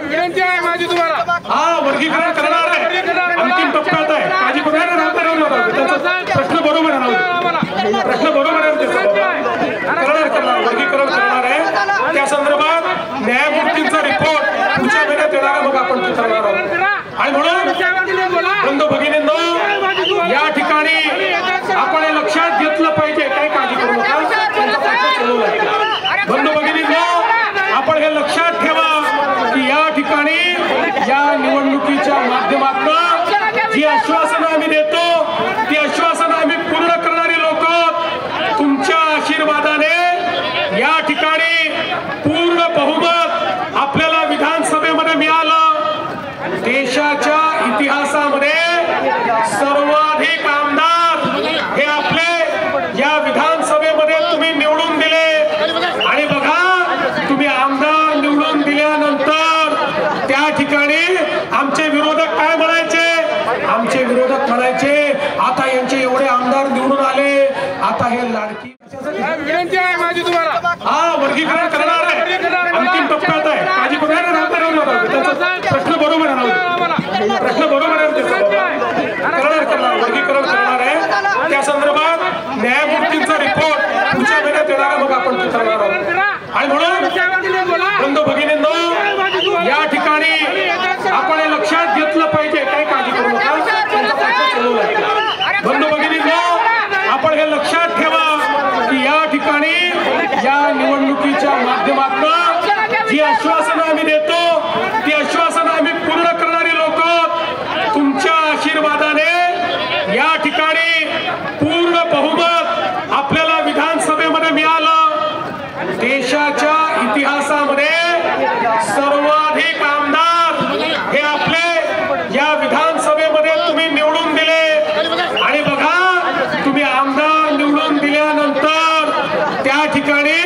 विनंती आहे माझी तुम्हाला। हा वर्गीकरण करणार आहे, अंतिम टप्प्यात आहे। काळजी करू नका, प्रश्न बरोबर आहे, प्रश्न बरोबर आहे, करणार वर्गीकरण करणार आहे। त्या संदर्भात न्यायमूर्तींचा रिपोर्ट पुढच्या महिन्यात येणार आहे, मग आपण करणार आहोत। आणि म्हणून बंधू भगिनींनो, या ठिकाणी आपण हे लक्षात घेतलं पाहिजे, काही काळजी करू नका, बंधू भगिनींनो, आपण हे लक्षात ठेवा की या ठिकाणी या निवडणुकीच्या माध्यमातून जी आश्वासनं आम्ही देतो ती आश्वासनं आम्ही पूर्ण करणारी लोक तुमच्या आशीर्वादाने या ठिकाणी पूर्ण बहुमत आपल्याला विधानसभेमध्ये मिळालं। देशाच्या इतिहासामध्ये सर्वाधिक आमदार हे आपले या विधानसभेमध्ये तुम्ही निवडून दिले। आणि बघा, तुम्ही आमदार निवडून दिल्यानंतर त्या ठिकाणी आमचे विरोधक काय म्हणायचे? आमचे विरोधक म्हणायचे, आता यांचे एवढे आमदार निवडून आले, आता हे लाडकी। विनंती आहे माझी तुम्हाला। हा वर्गीकरण करणार आहे, अंतिम टप्प्यात आहे। काळजी करू नका, प्रश्न बरोबर आहे, प्रश्न बरोबर आहे, करणार वर्गीकरण करणार आहे। त्या संदर्भात न्यायमूर्तींचा रिपोर्ट पुढच्या महिन्यात येणार आहे, मग आपण करणार आहोत। आणि म्हणून बंधू भगिनींनो, या ठिकाणी आपण हे लक्षात घेतलं पाहिजे, काही काळजी करू नका, बंधू भगिनींनो, आपण हे लक्षात ठेवा की या ठिकाणी या निवडणुकीच्या माध्यमातून जी आश्वासनं आम्ही देतो ती आश्वासनं आम्ही पूर्ण करणारी लोक तुमच्या आशीर्वादाने या ठिकाणी पूर्ण बहुमत आपल्याला विधानसभेमध्ये मिळालं। देशाच्या इतिहासामध्ये सर्वाधिक आमदार हे आपले या विधानसभेमध्ये तुम्ही निवडून दिले। आणि बघा, तुम्ही आमदार निवडून दिल्यानंतर त्या ठिकाणी